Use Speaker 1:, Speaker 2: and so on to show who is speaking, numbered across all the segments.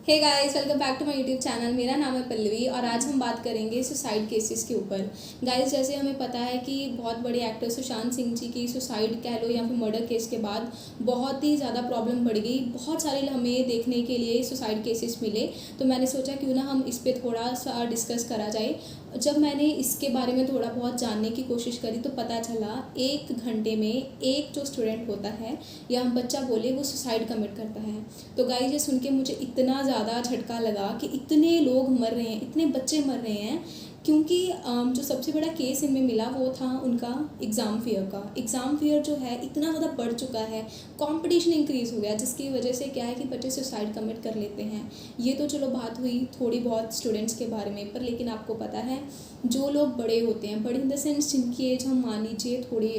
Speaker 1: Hey guys, welcome back to my YouTube channel. मेरा नाम है पल्लवी और आज हम बात करेंगे सुसाइड केसेस के ऊपर। गाइस, जैसे हमें पता है कि बहुत बड़े एक्टर सुशांत सिंह जी की सुसाइड कह लो या फिर मर्डर केस के बाद बहुत ही ज़्यादा प्रॉब्लम बढ़ गई। बहुत सारे हमें देखने के लिए सुसाइड केसेस मिले, तो मैंने सोचा क्यों ना हम इस पर थोड़ा सा डिस्कस करा जाए। जब मैंने इसके बारे में थोड़ा बहुत जानने की कोशिश करी तो पता चला 1 घंटे में एक जो स्टूडेंट होता है या हम बच्चा बोले वो सुसाइड कमिट करता है। तो गाइस, ये सुन के मुझे इतना ज़्यादा झटका लगा कि इतने लोग मर रहे हैं, इतने बच्चे मर रहे हैं, क्योंकि जो सबसे बड़ा केस इनमें मिला वो था उनका एग्ज़ाम फेयर का। एग्ज़ाम फेयर जो है इतना ज़्यादा बढ़ चुका है, कंपटीशन इंक्रीज़ हो गया, जिसकी वजह से क्या है कि बच्चे सुसाइड कमिट कर लेते हैं। ये तो चलो बात हुई थोड़ी बहुत स्टूडेंट्स के बारे में, पर लेकिन आपको पता है जो लोग बड़े होते हैं, बड़े इन द सेंस जिनकी एज हम मान लीजिए थोड़ी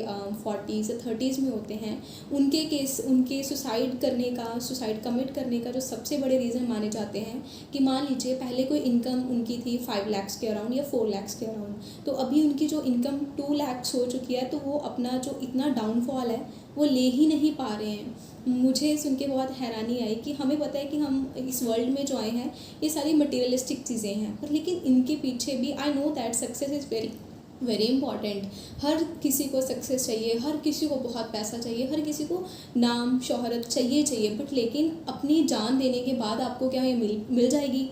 Speaker 1: 40s या 30s में होते हैं, उनके सुसाइड कमिट करने का जो सबसे बड़े रीज़न माने जाते हैं कि मान लीजिए पहले कोई इनकम उनकी थी 5 लाख के अराउंड या 4 लाख के अराउंड, तो अभी उनकी जो इनकम 2 लाख हो चुकी है, तो वो अपना जो इतना डाउनफॉल है वो ले ही नहीं पा रहे हैं। मुझे सुन के बहुत हैरानी आई कि हमें पता है कि हम इस वर्ल्ड में जो आए हैं ये सारी मटेरियलिस्टिक चीज़ें हैं, पर लेकिन इनके पीछे भी I know that success is very very important. हर किसी को सक्सेस चाहिए, हर किसी को बहुत पैसा चाहिए, हर किसी को नाम शोहरत चाहिए, बट लेकिन अपनी जान देने के बाद आपको क्या ये मिल जाएगी?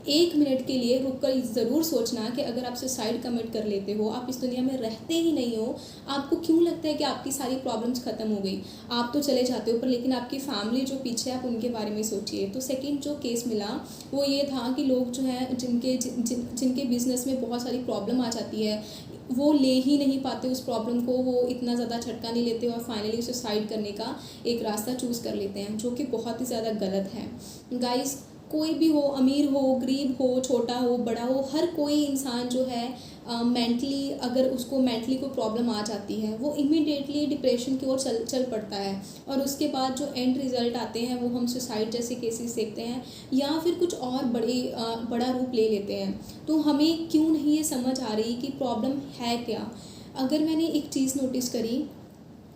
Speaker 1: 1 मिनट के लिए रुक कर ज़रूर सोचना कि अगर आप सुसाइड कमिट कर लेते हो, आप इस दुनिया में रहते ही नहीं हो, आपको क्यों लगता है कि आपकी सारी प्रॉब्लम्स ख़त्म हो गई? आप तो चले जाते हो, पर लेकिन आपकी फैमिली जो पीछे है आप उनके बारे में सोचिए। तो सेकंड जो केस मिला वो ये था कि लोग जो हैं जिनके बिज़नेस में बहुत सारी प्रॉब्लम आ जाती है, वो ले ही नहीं पाते उस प्रॉब्लम को, वो इतना ज़्यादा झटका नहीं लेते और फाइनली सुसाइड करने का एक रास्ता चूज़ कर लेते हैं, जो कि बहुत ही ज़्यादा गलत है। गाइस, कोई भी हो, अमीर हो, गरीब हो, छोटा हो, बड़ा हो, हर कोई इंसान जो है मेंटली, अगर उसको मेंटली कोई प्रॉब्लम आ जाती है वो इमीडिएटली डिप्रेशन की ओर चल पड़ता है, और उसके बाद जो एंड रिज़ल्ट आते हैं वो हम सुसाइड जैसे केसेस देखते हैं या फिर कुछ और बड़ा रूप ले लेते हैं। तो हमें क्यों नहीं ये समझ आ रही कि प्रॉब्लम है क्या? अगर मैंने एक चीज़ नोटिस करी,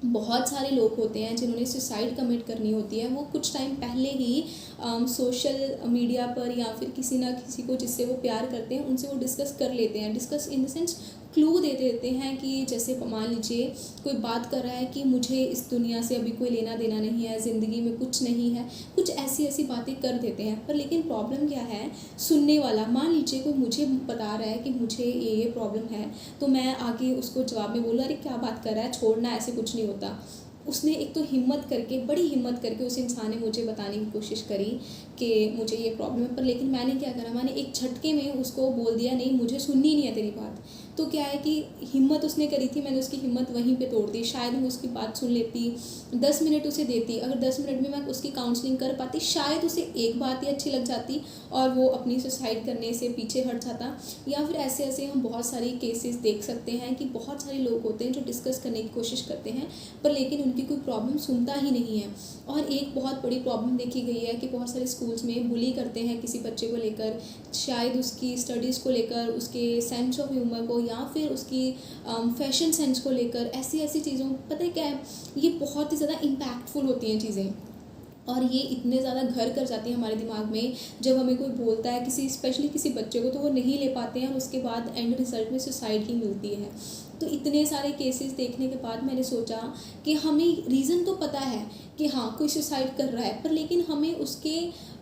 Speaker 1: बहुत सारे लोग होते हैं जिन्होंने सुसाइड कमिट करनी होती है, वो कुछ टाइम पहले ही सोशल मीडिया पर या फिर किसी ना किसी को जिससे वो प्यार करते हैं उनसे वो डिस्कस कर लेते हैं। Discuss in the sense clue दे देते हैं कि जैसे मान लीजिए कोई बात कर रहा है कि मुझे इस दुनिया से अभी कोई लेना देना नहीं है, ज़िंदगी में कुछ नहीं है, कुछ ऐसी ऐसी बातें कर देते हैं। पर लेकिन प्रॉब्लम क्या है, सुनने वाला, मान लीजिए कोई मुझे बता रहा है कि मुझे ये प्रॉब्लम है, तो मैं आगे उसको जवाब में बोलूँ, अरे क्या बात कर रहा है, छोड़ना, ऐसे कुछ नहीं होता। उसने एक तो बड़ी हिम्मत करके उस इंसान ने मुझे बताने की कोशिश करी कि मुझे ये प्रॉब्लम है, पर लेकिन मैंने क्या करा, मैंने एक झटके में उसको बोल दिया, नहीं मुझे सुननी नहीं है तेरी बात। तो क्या है कि हिम्मत उसने करी थी, मैंने उसकी हिम्मत वहीं पे तोड़ दी। शायद मैं उसकी बात सुन लेती, 10 मिनट उसे देती, अगर 10 मिनट में मैं उसकी काउंसलिंग कर पाती, शायद उसे एक बात ही अच्छी लग जाती और वो अपनी सुसाइड करने से पीछे हट जाता। या फिर ऐसे ऐसे हम बहुत सारी केसेस देख सकते हैं कि बहुत सारे लोग होते हैं जो डिस्कस करने की कोशिश करते हैं, पर लेकिन उनकी कोई प्रॉब्लम सुनता ही नहीं है। और एक बहुत बड़ी प्रॉब्लम देखी गई है कि बहुत सारे स्कूल्स में बुली करते हैं किसी बच्चे को लेकर, शायद उसकी स्टडीज़ को लेकर, उसके सेंस ऑफ ह्यूमर को, या फिर उसकी फैशन सेंस को लेकर, ऐसी ऐसी चीज़ों, पता है क्या है, ये बहुत ही ज़्यादा इम्पैक्टफुल होती हैं चीज़ें, और ये इतने ज़्यादा घर कर जाती है हमारे दिमाग में। जब हमें कोई बोलता है स्पेशली किसी बच्चे को, तो वो नहीं ले पाते हैं और उसके बाद एंड रिजल्ट में सुसाइड ही मिलती है। तो इतने सारे केसेस देखने के बाद मैंने सोचा कि हमें रीज़न तो पता है कि हाँ कोई सुसाइड कर रहा है, पर लेकिन हमें उसके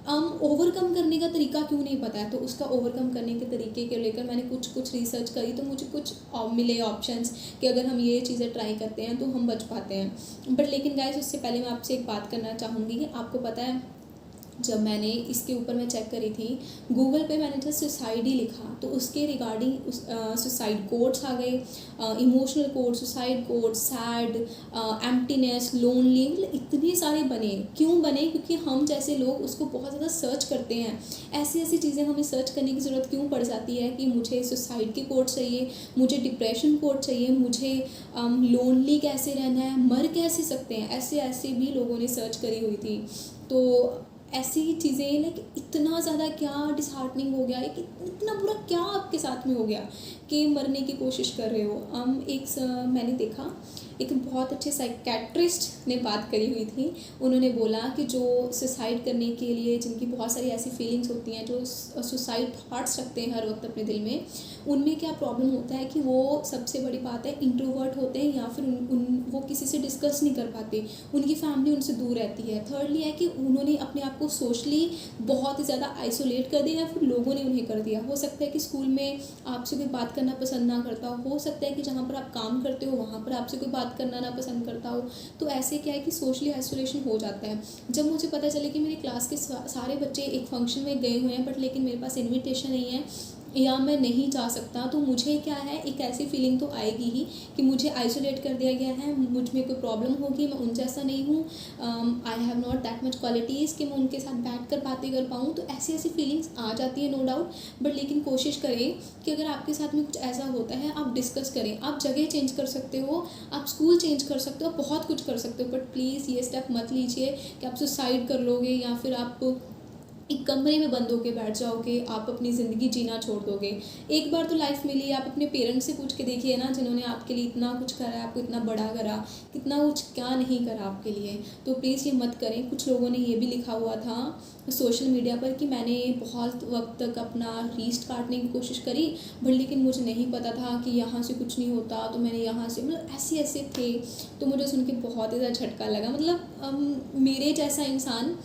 Speaker 1: ओवरकम करने का तरीका क्यों नहीं पता है। तो उसका ओवरकम करने के तरीके के लेकर मैंने कुछ रिसर्च करी, तो मुझे कुछ मिले ऑप्शंस कि अगर हम ये चीज़ें ट्राई करते हैं तो हम बच पाते हैं। बट लेकिन गाइस, उससे पहले मैं आपसे एक बात करना चाहूँगी कि आपको पता है, जब मैंने इसके ऊपर मैं चेक करी थी, गूगल पे मैंने जस्ट सुसाइड ही लिखा तो उसके रिगार्डिंग सुसाइड कोड्स आ गए, emotional code, suicide code, sad, emptiness, lonely, मतलब इतने सारे बने। क्यों बने? क्योंकि हम जैसे लोग उसको बहुत ज़्यादा सर्च करते हैं। ऐसी ऐसी चीज़ें हमें सर्च करने की ज़रूरत क्यों पड़ जाती है कि मुझे सुसाइड के कोड चाहिए, मुझे डिप्रेशन कोड चाहिए, मुझे लोनली कैसे रहना है, मर कैसे सकते हैं, ऐसे ऐसे भी लोगों ने सर्च करी हुई थी। तो ऐसी चीज़ें लाइक इतना ज़्यादा क्या डिसहार्टनिंग हो गया, एक इतना बुरा क्या आपके साथ में हो गया कि मरने की कोशिश कर रहे हो। मैंने देखा एक बहुत अच्छे साइकेट्रिस्ट ने बात करी हुई थी। उन्होंने बोला कि जो सुसाइड करने के लिए, जिनकी बहुत सारी ऐसी फीलिंग्स होती हैं, जो सुसाइड थॉट्स रखते हैं हर वक्त अपने दिल में, उनमें क्या प्रॉब्लम होता है कि वो, सबसे बड़ी बात है, इंट्रोवर्ट होते हैं या फिर वो किसी से डिस्कस नहीं कर पाते, उनकी फैमिली उनसे दूर रहती है। थर्डली है कि उन्होंने अपने आप को सोशली बहुत ही ज़्यादा आइसोलेट कर दिया या फिर लोगों ने उन्हें कर दिया। हो सकता है कि स्कूल में आपसे कोई बात करना पसंद ना करता हो सकता है कि जहाँ पर आप काम करते हो वहाँ पर आपसे कोई बात करना ना पसंद करता हो। तो ऐसे क्या है कि सोशली आइसोलेशन हो जाता है। जब मुझे पता चले कि मेरी क्लास के सारे बच्चे एक फंक्शन में गए हुए हैं बट लेकिन मेरे पास इनविटेशन नहीं है या मैं नहीं जा सकता, तो मुझे क्या है, एक ऐसी फीलिंग तो आएगी ही कि मुझे आइसोलेट कर दिया गया है, मुझ में कोई प्रॉब्लम होगी, मैं उन जैसा नहीं हूँ, I have not that much qualities कि मैं उनके साथ बैठ कर बातें कर पाऊँ। तो ऐसी ऐसी फीलिंग्स आ जाती है, नो डाउट। बट लेकिन कोशिश करें कि अगर आपके साथ में कुछ ऐसा होता है, आप डिस्कस करें। आप जगह चेंज कर सकते हो, आप स्कूल चेंज कर सकते हो, बहुत कुछ कर सकते हो, बट प्लीज़ ये स्टेप मत लीजिए कि आप सुसाइड कर लोगे या फिर आप एक कमरे में बंद होके बैठ जाओगे, आप अपनी ज़िंदगी जीना छोड़ दोगे। एक बार तो लाइफ मिली है, आप अपने पेरेंट्स से पूछ के देखिए ना, जिन्होंने आपके लिए इतना कुछ करा है, आपको इतना बड़ा करा, कितना कुछ क्या नहीं करा आपके लिए। तो प्लीज़ ये मत करें। कुछ लोगों ने ये भी लिखा हुआ था सोशल मीडिया पर कि मैंने बहुत वक्त तक अपना रीस्ट काटने की कोशिश करी बट लेकिन मुझे नहीं पता था कि यहाँ से कुछ नहीं होता, तो मैंने यहाँ से, मतलब ऐसे ऐसे थे। तो मुझे सुन के बहुत ही ज़्यादा झटका लगा। मतलब मेरे जैसा इंसान,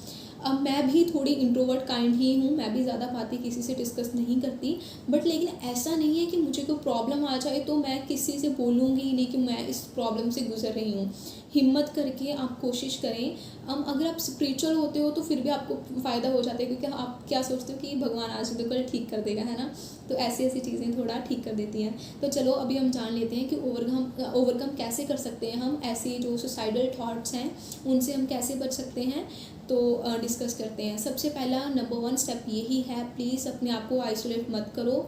Speaker 1: अब मैं भी थोड़ी इंट्रोवर्ट काइंड ही हूँ, मैं भी ज़्यादा बातें किसी से डिस्कस नहीं करती, बट लेकिन ऐसा नहीं है कि मुझे कोई प्रॉब्लम आ जाए तो मैं किसी से बोलूँगी ही नहीं कि मैं इस प्रॉब्लम से गुजर रही हूँ। हिम्मत करके आप कोशिश करें। अगर आप स्पिरिचुअल होते हो तो फिर भी आपको फ़ायदा हो जाता है, क्योंकि आप क्या सोचते हो कि भगवान आज तो कल ठीक कर देगा, है ना। तो ऐसी ऐसी चीज़ें थोड़ा ठीक कर देती हैं। तो चलो अभी हम जान लेते हैं कि ओवरकम कैसे कर सकते हैं हम ऐसे जो सुसाइडल थॉट्स हैं उनसे हम कैसे बच सकते हैं। तो डिस्कस करते हैं। सबसे पहला नंबर 1 स्टेप यही है, प्लीज़ अपने आप को आइसोलेट मत करो।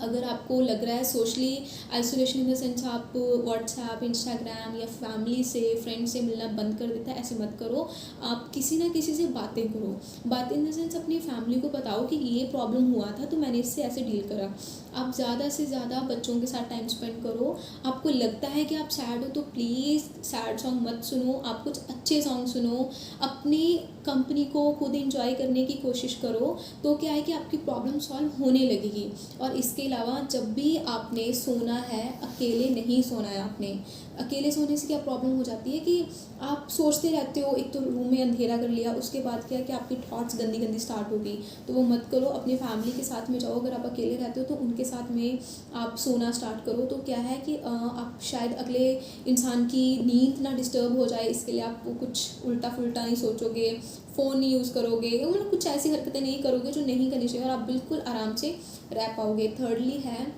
Speaker 1: अगर आपको लग रहा है socially isolation in the sense आप व्हाट्सएप, इंस्टाग्राम या फैमिली से, फ्रेंड से मिलना बंद कर देता है, ऐसे मत करो। आप किसी ना किसी से बातें करो। बातें इन द सेंस अपनी फैमिली को बताओ कि ये प्रॉब्लम हुआ था तो मैंने इससे ऐसे डील करा। आप ज़्यादा से ज़्यादा बच्चों के साथ टाइम स्पेंड करो। आपको लगता है कि आप सैड हो तो प्लीज़ सैड सॉन्ग मत सुनो, आप कुछ अच्छे सॉन्ग सुनो। अपनी कंपनी को खुद इंजॉय करने की कोशिश करो। तो क्या है कि आपकी प्रॉब्लम सॉल्व होने लगेगी। और इसके अलावा जब भी आपने सोना है, अकेले नहीं सोना है आपने। अकेले सोने से क्या प्रॉब्लम हो जाती है कि आप सोचते रहते हो, एक तो रूम में अंधेरा कर लिया, उसके बाद क्या है कि आपकी थॉट्स गंदी गंदी स्टार्ट होगी। तो वो मत करो। अपनी फैमिली के साथ में जाओ। अगर आप अकेले रहते हो तो उनके साथ में आप सोना स्टार्ट करो। तो क्या है कि आप शायद अगले इंसान की नींद ना डिस्टर्ब हो जाए, इसके लिए आप कुछ उल्टा फुल्टा नहीं सोचोगे, फ़ोन नहीं यूज़ करोगे, मतलब कुछ ऐसी हरकतें नहीं करोगे जो नहीं करनी चाहिए, और आप बिल्कुल आराम से रह पाओगे। थर्डली है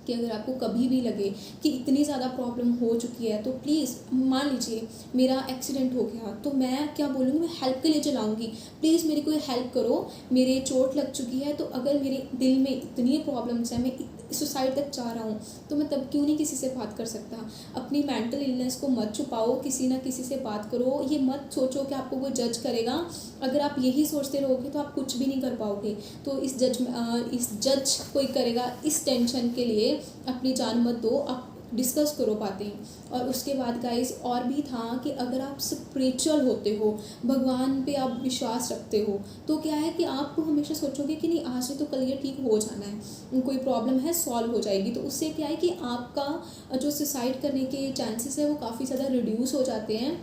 Speaker 1: कि अगर आपको कभी भी लगे कि इतनी ज़्यादा प्रॉब्लम हो चुकी है तो प्लीज़, मान लीजिए मेरा एक्सीडेंट हो गया तो मैं क्या बोलूँगी, मैं हेल्प के लिए चलाऊँगी, प्लीज़ मेरी कोई हेल्प करो, मेरे चोट लग चुकी है। तो अगर मेरे दिल में इतनी प्रॉब्लम्स हैं, मैं सुसाइड तक जा रहा हूँ, तो मैं तब क्यों नहीं किसी से बात कर सकता। अपनी मेंटल इलनेस को मत छुपाओ, किसी ना किसी से बात करो। ये मत सोचो कि आपको कोई जज करेगा। अगर आप यही सोचते रहोगे तो आप कुछ भी नहीं कर पाओगे। तो इस जज कोई करेगा, इस टेंशन के लिए अपनी जान मत दो। आप डिस्कस करो बातें। और उसके बाद गाइस और भी था कि अगर आप स्पिरिचुअल होते हो, भगवान पे आप विश्वास रखते हो, तो क्या है कि आप हमेशा सोचोगे कि नहीं, आज से तो कल ये ठीक हो जाना है, कोई प्रॉब्लम है सॉल्व हो जाएगी। तो उससे क्या है कि आपका जो सुसाइड करने के चांसेस है वो काफ़ी ज़्यादा रिड्यूस हो जाते हैं।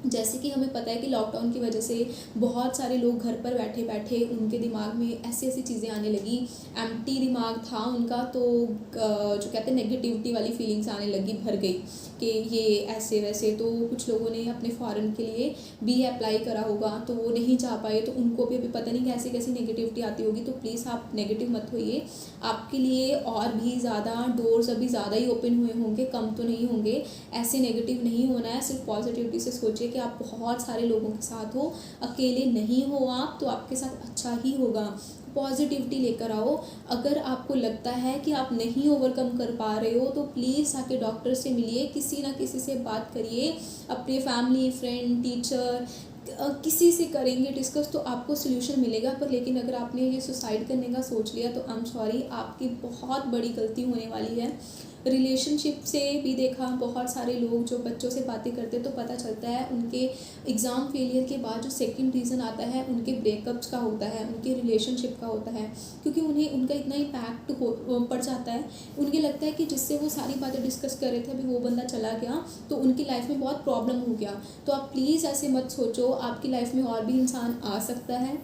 Speaker 1: जैसे कि हमें पता है कि लॉकडाउन की वजह से बहुत सारे लोग घर पर बैठे बैठे उनके दिमाग में ऐसी ऐसी चीज़ें आने लगी, एम्प्टी दिमाग था उनका, तो जो कहते हैं नेगेटिविटी वाली फीलिंग्स आने लगी, भर गई कि ये ऐसे वैसे। तो कुछ लोगों ने अपने फॉरेन के लिए भी अप्लाई करा होगा तो वो नहीं जा पाए, तो उनको भी अभी पता नहीं कैसे कैसी नेगेटिविटी आती होगी। तो प्लीज़ आप नेगेटिव मत होइए। आपके लिए और भी ज़्यादा डोर्स अभी ज़्यादा ही ओपन हुए होंगे, कम तो नहीं होंगे। ऐसे नेगेटिव नहीं होना है, सिर्फ पॉजिटिविटी से सोचिए कि आप बहुत सारे लोगों के साथ हो, अकेले नहीं हो आप, तो आपके साथ अच्छा ही होगा। पॉजिटिविटी लेकर आओ। अगर आपको लगता है कि आप नहीं ओवरकम कर पा रहे हो तो प्लीज़ आके डॉक्टर से मिलिए, किसी ना किसी से बात करिए, अपने फैमिली, फ्रेंड, टीचर, किसी से करेंगे डिस्कस तो आपको सोल्यूशन मिलेगा, पर लेकिन अगर आपने ये सुसाइड करने का सोच लिया तो आई एम सॉरी, आपकी बहुत बड़ी गलती होने वाली है। रिलेशनशिप से भी देखा, बहुत सारे लोग जो बच्चों से बातें करते तो पता चलता है उनके एग्ज़ाम फेलियर के बाद जो सेकंड रीज़न आता है उनके ब्रेकअप्स का होता है, उनके रिलेशनशिप का होता है, क्योंकि उन्हें उनका इतना इम्पैक्ट पड़ जाता है। उनके लगता है कि जिससे वो सारी बातें डिस्कस कर रहे थे अभी वो बंदा चला गया तो उनकी लाइफ में बहुत प्रॉब्लम हो गया। तो आप प्लीज़ ऐसे मत सोचो, आपकी लाइफ में और भी इंसान आ सकता है,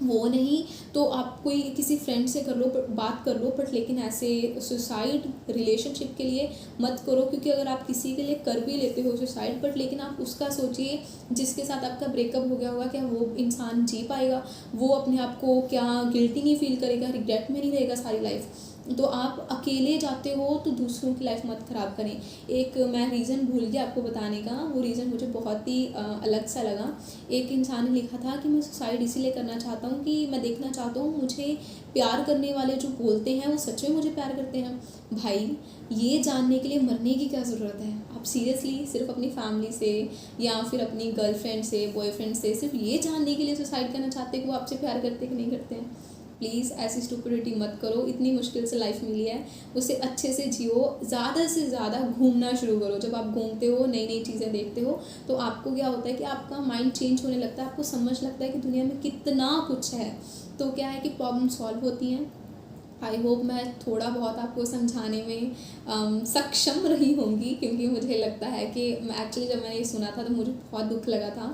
Speaker 1: वो नहीं तो आप कोई किसी फ्रेंड से कर लो, बात कर लो, बट लेकिन ऐसे सुसाइड रिलेशनशिप के लिए मत करो। क्योंकि अगर आप किसी के लिए कर भी लेते हो सुसाइड, बट लेकिन आप उसका सोचिए जिसके साथ आपका ब्रेकअप हो गया होगा, क्या वो इंसान जी पाएगा? वो अपने आप को क्या गिल्टी नहीं फील करेगा, रिग्रेट में नहीं रहेगा सारी लाइफ? तो आप अकेले जाते हो तो दूसरों की लाइफ मत ख़राब करें। एक मैं रीज़न भूल गया आपको बताने का, वो रीज़न मुझे बहुत ही अलग सा लगा। एक इंसान ने लिखा था कि मैं सुसाइड इसीलिए करना चाहता हूँ कि मैं देखना चाहता हूँ मुझे प्यार करने वाले जो बोलते हैं वो सच में मुझे प्यार करते हैं। भाई, ये जानने के लिए मरने की क्या ज़रूरत है? आप सीरियसली सिर्फ अपनी फैमिली से या फिर अपनी गर्लफ्रेंड से, बॉयफ्रेंड से सिर्फ ये जानने के लिए सुसाइड करना चाहते हैं कि वो आपसे प्यार करते कि नहीं करते हैं? प्लीज़ ऐसी स्टुपिडिटी मत करो। इतनी मुश्किल से लाइफ मिली है, उसे अच्छे से जियो। ज़्यादा से ज़्यादा घूमना शुरू करो। जब आप घूमते हो, नई नई चीज़ें देखते हो, तो आपको क्या होता है कि आपका माइंड चेंज होने लगता है, आपको समझ लगता है कि दुनिया में कितना कुछ है। तो क्या है कि प्रॉब्लम सॉल्व होती हैं। आई होप मैं थोड़ा बहुत आपको समझाने में सक्षम रही होंगी, क्योंकि मुझे लगता है कि एक्चुअली जब मैंने ये सुना था तो मुझे बहुत दुख लगा था।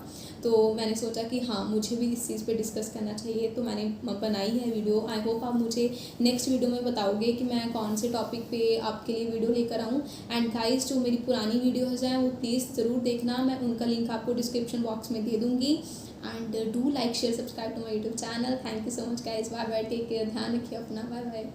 Speaker 1: तो मैंने सोचा कि हाँ, मुझे भी इस चीज़ पे डिस्कस करना चाहिए, तो मैंने बनाई है वीडियो। आई होप आप मुझे नेक्स्ट वीडियो में बताओगे कि मैं कौन से टॉपिक पे आपके लिए वीडियो लेकर आऊँ। एंड गाइस, जो मेरी पुरानी वीडियोज़ हैं वो प्लीज़ ज़रूर देखना, मैं उनका लिंक आपको डिस्क्रिप्शन बॉक्स में दे दूँगी। And do like share subscribe to my YouTube channel. Thank you so much guys. Bye bye, take care, ध्यान रखिए अपना, बाय बाय।